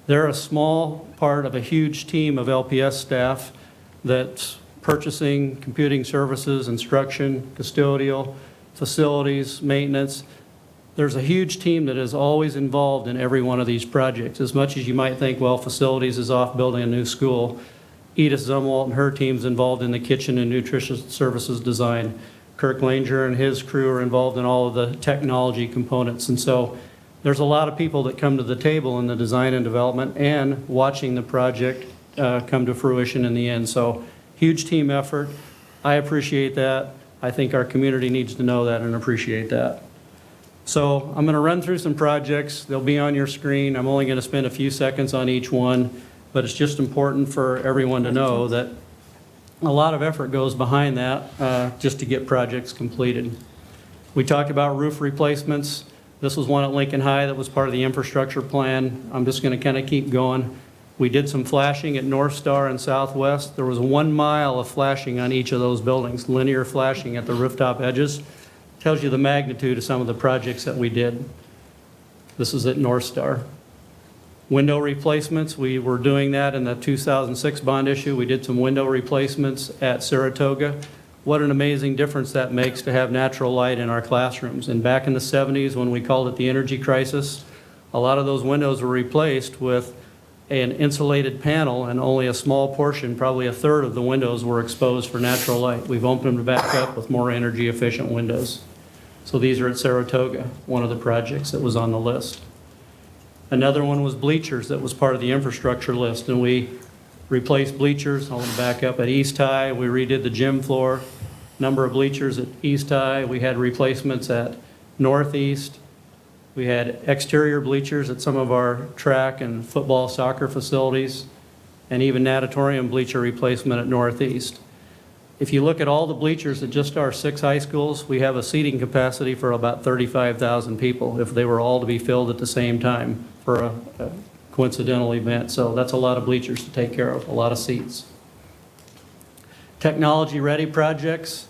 O: They're a small part of a huge team of LPS staff that's purchasing, computing services, instruction, custodial, facilities, maintenance. There's a huge team that is always involved in every one of these projects. As much as you might think, well, facilities is off building a new school, Edith Zumwalt and her team's involved in the kitchen and nutrition services design. Kirk Langer and his crew are involved in all of the technology components. And so there's a lot of people that come to the table in the design and development and watching the project come to fruition in the end. So huge team effort. I appreciate that. I think our community needs to know that and appreciate that. So I'm going to run through some projects. They'll be on your screen. I'm only going to spend a few seconds on each one, but it's just important for everyone to know that a lot of effort goes behind that just to get projects completed. We talked about roof replacements. This was one at Lincoln High that was part of the infrastructure plan. I'm just going to kind of keep going. We did some flashing at Northstar and Southwest. There was 1 mile of flashing on each of those buildings, linear flashing at the rooftop edges. Tells you the magnitude of some of the projects that we did. This is at Northstar. Window replacements, we were doing that in the 2006 bond issue. We did some window replacements at Saratoga. What an amazing difference that makes to have natural light in our classrooms. And back in the 70s, when we called it the energy crisis, a lot of those windows were replaced with an insulated panel, and only a small portion, probably a third of the windows, were exposed for natural light. We've opened them back up with more energy efficient windows. So these are at Saratoga, one of the projects that was on the list. Another one was bleachers that was part of the infrastructure list, and we Replaced bleachers, I'll back up, at East High. We redid the gym floor. Number of bleachers at East High. We had replacements at Northeast. We had exterior bleachers at some of our track and football, soccer facilities, and even natatorium bleacher replacement at Northeast. If you look at all the bleachers at just our 6 high schools, we have a seating capacity for about 35,000 people if they were all to be filled at the same time for a coincidental event. So that's a lot of bleachers to take care of, a lot of seats. Technology-ready projects.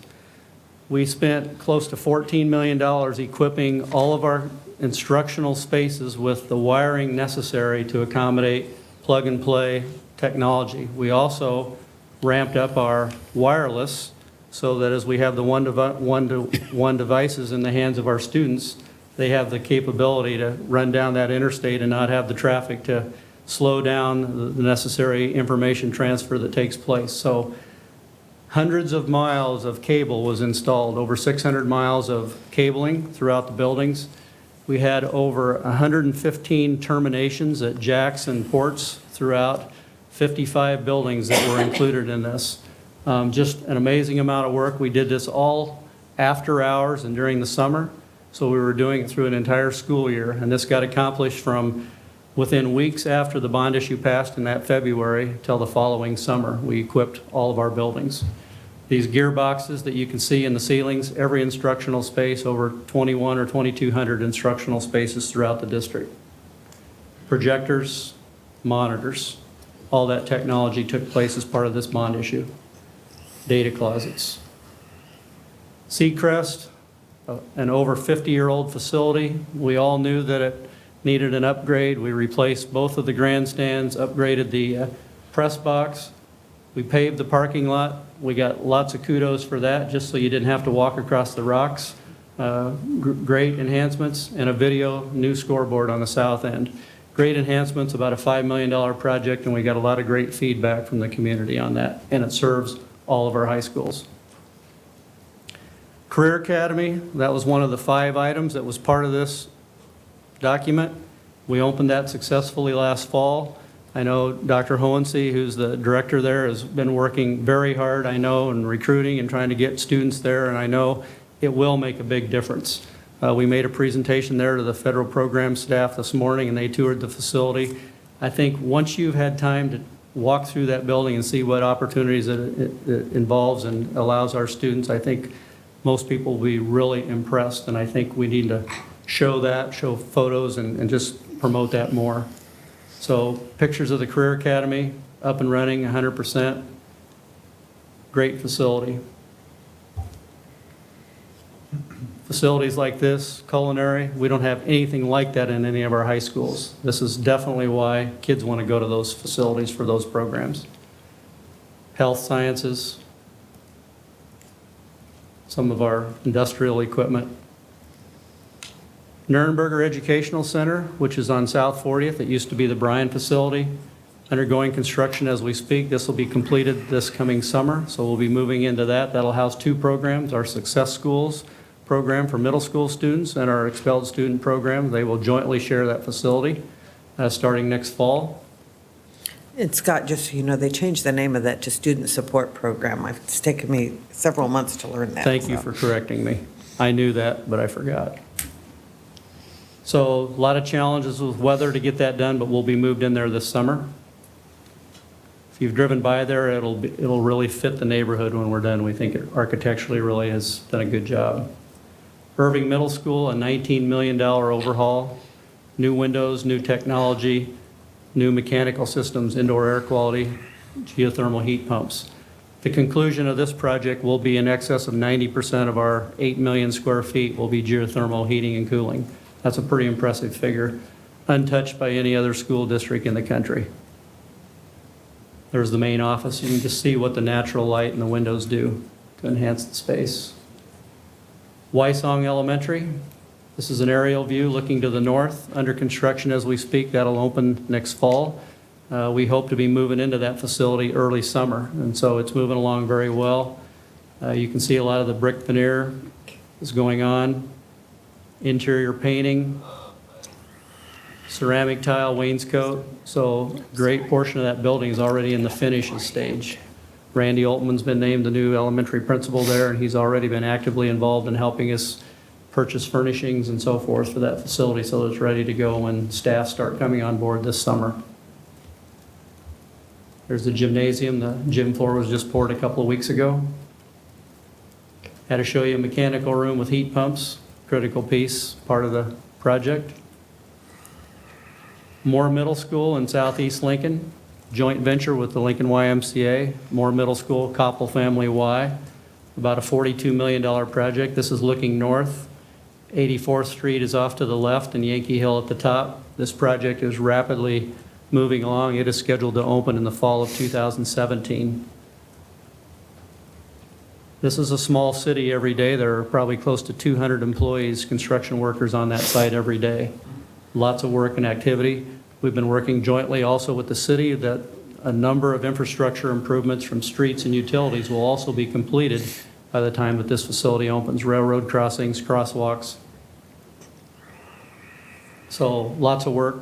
O: We spent close to $14 million equipping all of our instructional spaces with the wiring necessary to accommodate plug-and-play technology. We also ramped up our wireless so that as we have the one-to-one devices in the hands of our students, they have the capability to run down that interstate and not have the traffic to slow down the necessary information transfer that takes place. So hundreds of miles of cable was installed, over 600 miles of cabling throughout the buildings. We had over 115 terminations at jacks and ports throughout 55 buildings that were included in this. Just an amazing amount of work. We did this all after hours and during the summer, so we were doing it through an entire school year, and this got accomplished from within weeks after the bond issue passed in that February till the following summer. We equipped all of our buildings. These gearboxes that you can see in the ceilings, every instructional space, over 21 or 2,200 instructional spaces throughout the district. Projectors, monitors, all that technology took place as part of this bond issue. Data closets. Seacrest, an over 50-year-old facility. We all knew that it needed an upgrade. We replaced both of the grandstands, upgraded the press box. We paved the parking lot. We got lots of kudos for that, just so you didn't have to walk across the rocks. Great enhancements, and a video new scoreboard on the south end. Great enhancements, about a $5 million project, and we got a lot of great feedback from the community on that, and it serves all of our high schools. Career Academy, that was one of the 5 items that was part of this document. We opened that successfully last fall. I know Dr. Hohensee, who's the director there, has been working very hard, I know, in recruiting and trying to get students there, and I know it will make a big difference. We made a presentation there to the federal program staff this morning, and they toured the facility. I think once you've had time to walk through that building and see what opportunities it involves and allows our students, I think most people will be really impressed, and I think we need to show that, show photos, and just promote that more. So pictures of the Career Academy, up and running 100%. Great facility. Facilities like this, culinary, we don't have anything like that in any of our high schools. This is definitely why kids want to go to those facilities for those programs. Health sciences, some of our industrial equipment. Nurnberger Educational Center, which is on South 40th. It used to be the Bryan facility, undergoing construction as we speak. This will be completed this coming summer, so we'll be moving into that. That'll house 2 programs, our Success Schools program for middle school students and our Expelled Student program. They will jointly share that facility starting next fall.
F: And Scott, just so you know, they changed the name of that to Student Support Program. It's taken me several months to learn that.
O: Thank you for correcting me. I knew that, but I forgot. So a lot of challenges with weather to get that done, but we'll be moved in there this summer. If you've driven by there, it'll really fit the neighborhood when we're done. We think it architecturally really has done a good job. Irving Middle School, a $19 million overhaul, new windows, new technology, new mechanical systems, indoor air quality, geothermal heat pumps. The conclusion of this project will be in excess of 90% of our 8 million square feet will be geothermal heating and cooling. That's a pretty impressive figure, untouched by any other school district in the country. There's the main office. You can just see what the natural light and the windows do to enhance the space. Wysong Elementary. This is an aerial view looking to the north, under construction as we speak. That'll open next fall. We hope to be moving into that facility early summer, and so it's moving along very well. You can see a lot of the brick veneer is going on. Interior painting, ceramic tile wainscot, so great portion of that building is already in the finishes stage. Randy Altman's been named the new elementary principal there, and he's already been actively involved in helping us purchase furnishings and so forth for that facility so that it's ready to go when staff start coming on board this summer. There's the gymnasium. The gym floor was just poured a couple of weeks ago. Had to show you a mechanical room with heat pumps, critical piece, part of the project. Moore Middle School in Southeast Lincoln, joint venture with the Lincoln YMCA, Moore Middle School, Koppel Family Y, about a $42 million project. This is looking north. 84th Street is off to the left and Yankee Hill at the top. This project is rapidly moving along. It is scheduled to open in the fall of 2017. This is a small city every day. There are probably close to 200 employees, construction workers on that site every day. Lots of work and activity. We've been working jointly also with the city that a number of infrastructure improvements from streets and utilities will also be completed by the time that this facility opens. Railroad crossings, crosswalks. So lots of work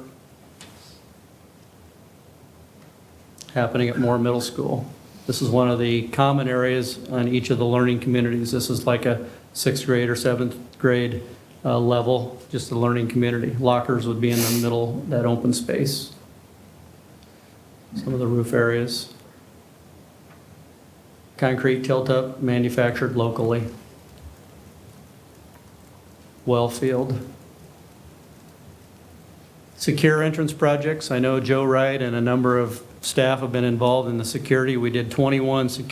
O: happening at Moore Middle School. This is one of the common areas on each of the learning communities. This is like a 6th grade or 7th grade level, just a learning community. Lockers would be in the middle, that open space. Some of the roof areas. Concrete tilt-up manufactured locally. Well field. Secure entrance projects. I know Joe Wright and a number of staff have been involved in the security. We did 21 secure